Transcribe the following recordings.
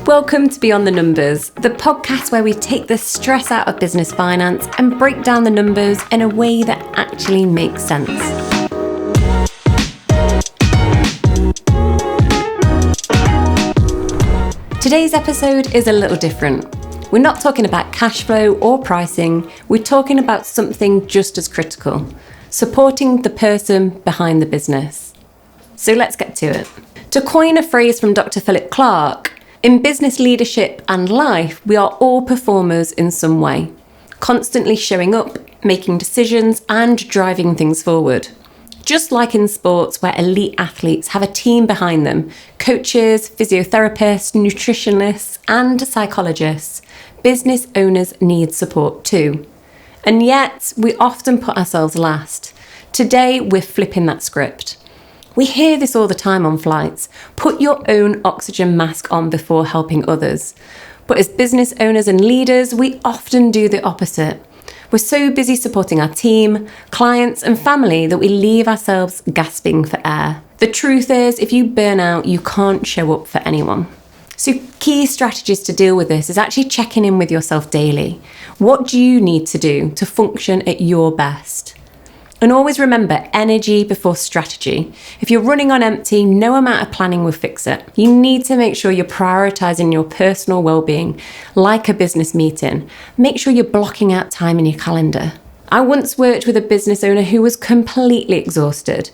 Welcome to Beyond the Numbers, the podcast where we take the stress out of business finance and break down the numbers in a way that actually makes sense. Today's episode is a little different. We're not talking about cash flow or pricing, we're talking about something just as critical, supporting the person behind the business. So let's get to it. To coin a phrase from Dr. Philip Clark, in business leadership and life, we are all performers in some way, constantly showing up, making decisions and driving things forward. Just like in sports where elite athletes have a team behind them, coaches, physiotherapists, nutritionists and psychologists, business owners need support too. And yet, we often put ourselves last. Today, we're flipping that script. We hear this all the time on flights. Put your own oxygen mask on before helping others. But as business owners and leaders, we often do the opposite. We're so busy supporting our team, clients and family that we leave ourselves gasping for air. The truth is, if you burn out, you can't show up for anyone. So key strategies to deal with this is actually checking in with yourself daily. What do you need to do to function at your best? And always remember, energy before strategy. If you're running on empty, no amount of planning will fix it. You need to make sure you're prioritising your personal well-being, like a business meeting. Make sure you're blocking out time in your calendar. I once worked with a business owner who was completely exhausted.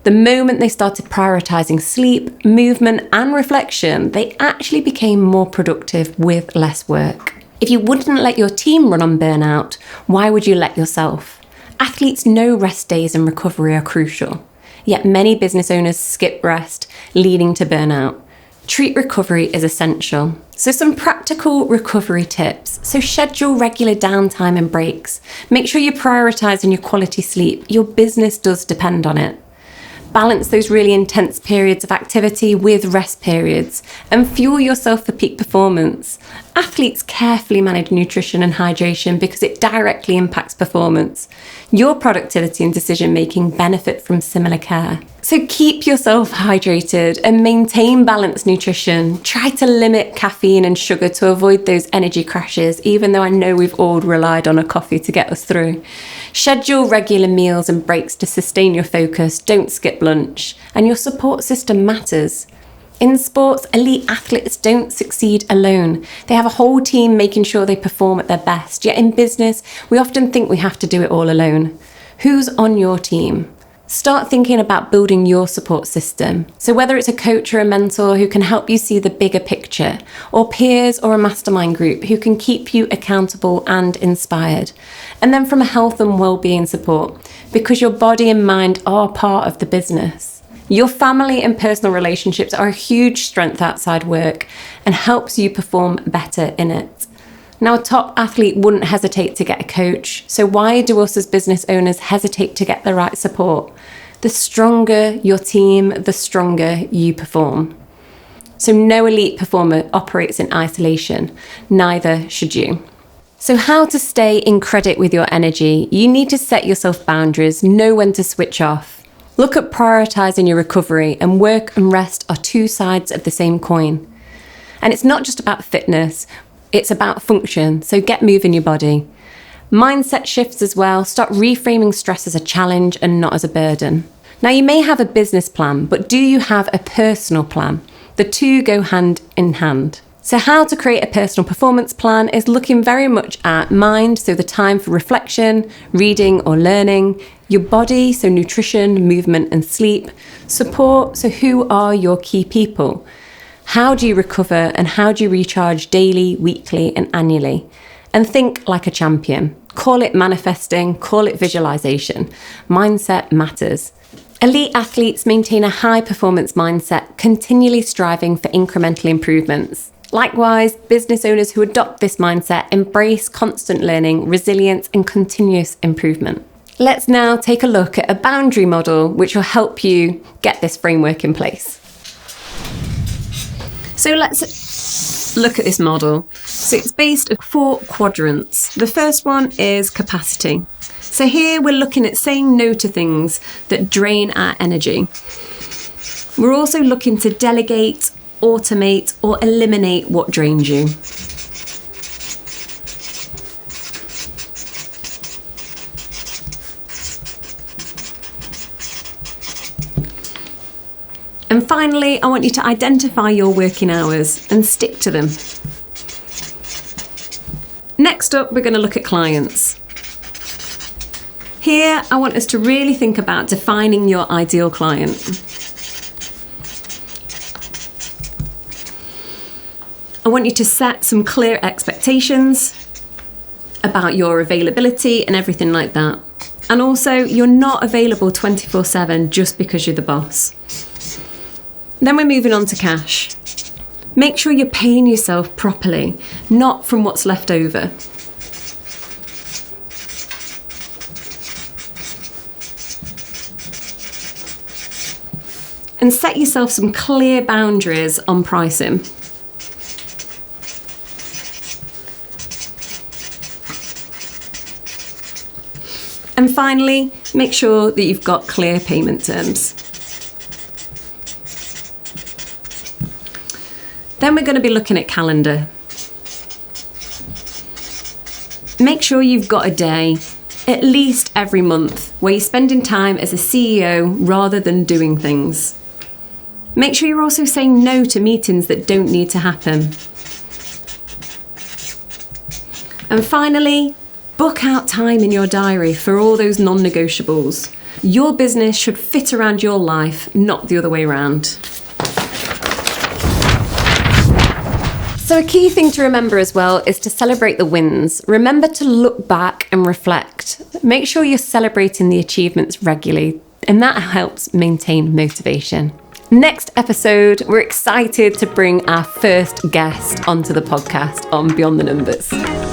The moment they started prioritising sleep, movement and reflection, they actually became more productive with less work. If you wouldn't let your team run on burnout, why would you let yourself? Athletes know rest days and recovery are crucial, yet many business owners skip rest, leading to burnout. Treat recovery as essential. So some practical recovery tips. So schedule regular downtime and breaks. Make sure you're prioritising your quality sleep. Your business does depend on it. Balance those really intense periods of activity with rest periods and fuel yourself for peak performance. Athletes carefully manage nutrition and hydration because it directly impacts performance. Your productivity and decision making benefit from similar care. So keep yourself hydrated and maintain balanced nutrition. Try to limit caffeine and sugar to avoid those energy crashes, even though I know we've all relied on a coffee to get us through. Schedule regular meals and breaks to sustain your focus. Don't skip lunch. And your support system matters. In sports, elite athletes don't succeed alone. They have a whole team making sure they perform at their best. Yet in business, we often think we have to do it all alone. Who's on your team? Start thinking about building your support system. So whether it's a coach or a mentor who can help you see the bigger picture, or peers or a mastermind group who can keep you accountable and inspired. And then from a health and well-being support, because your body and mind are part of the business. Your family and personal relationships are a huge strength outside work and helps you perform better in it. Now, a top athlete wouldn't hesitate to get a coach. So why do us as business owners hesitate to get the right support? The stronger your team, the stronger you perform. So no elite performer operates in isolation. Neither should you. So how to stay in credit with your energy? You need to set yourself boundaries, know when to switch off. Look at prioritising your recovery, and work and rest are two sides of the same coin. And it's not just about fitness, it's about function, so get moving your body. Mindset shifts as well. Start reframing stress as a challenge and not as a burden. Now, you may have a business plan, but do you have a personal plan? The two go hand in hand. So how to create a personal performance plan is looking very much at mind, so the time for reflection, reading or learning, your body, so nutrition, movement and sleep, support, so who are your key people? How do you recover and how do you recharge daily, weekly and annually? And think like a champion. Call it manifesting, call it visualization. Mindset matters. Elite athletes maintain a high performance mindset, continually striving for incremental improvements. Likewise, business owners who adopt this mindset embrace constant learning, resilience and continuous improvement. Let's now take a look at a boundary model which will help you get this framework in place. So let's look at this model. So it's based on 4 quadrants. The first one is capacity. So here we're looking at saying no to things that drain our energy. We're also looking to delegate, automate, or eliminate what drains you. And finally, I want you to identify your working hours and stick to them. Next up, we're going to look at clients. Here, I want us to really think about defining your ideal client. I want you to set some clear expectations about your availability and everything like that. And also, you're not available 24/7 just because you're the boss. Then we're moving on to cash. Make sure you're paying yourself properly, not from what's left over. And set yourself some clear boundaries on pricing. And finally, make sure that you've got clear payment terms. Then we're going to be looking at calendar. Make sure you've got a day, at least every month, where you're spending time as a CEO rather than doing things. Make sure you're also saying no to meetings that don't need to happen. And finally, book out time in your diary for all those non-negotiables. Your business should fit around your life, not the other way around. So a key thing to remember as well is to celebrate the wins. Remember to look back and reflect. Make sure you're celebrating the achievements regularly, and that helps maintain motivation. Next episode, we're excited to bring our first guest onto the podcast on Beyond the Numbers.